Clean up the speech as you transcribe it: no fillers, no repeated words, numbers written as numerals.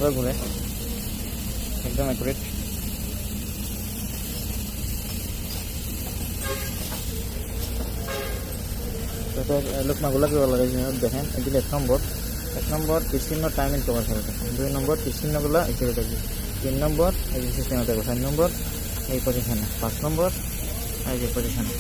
সুন্দর ঘুরে, একদম অ্যাকুরেট। তো লোকমাগুলো কীভাবে লাগাইছি দেখেন। এগুলো 1 নম্বর তীরচিহ্ন টাইমিং কভার করে দেখেন। 2 নম্বর তীরচিহ্নগুলো এই ছেড়ে থাকবে। 3 নম্বর এই যে সিস্টেমে থাকবে। 4 নম্বর এই পজিশনে। 5 নম্বর এই যে পজিশনে।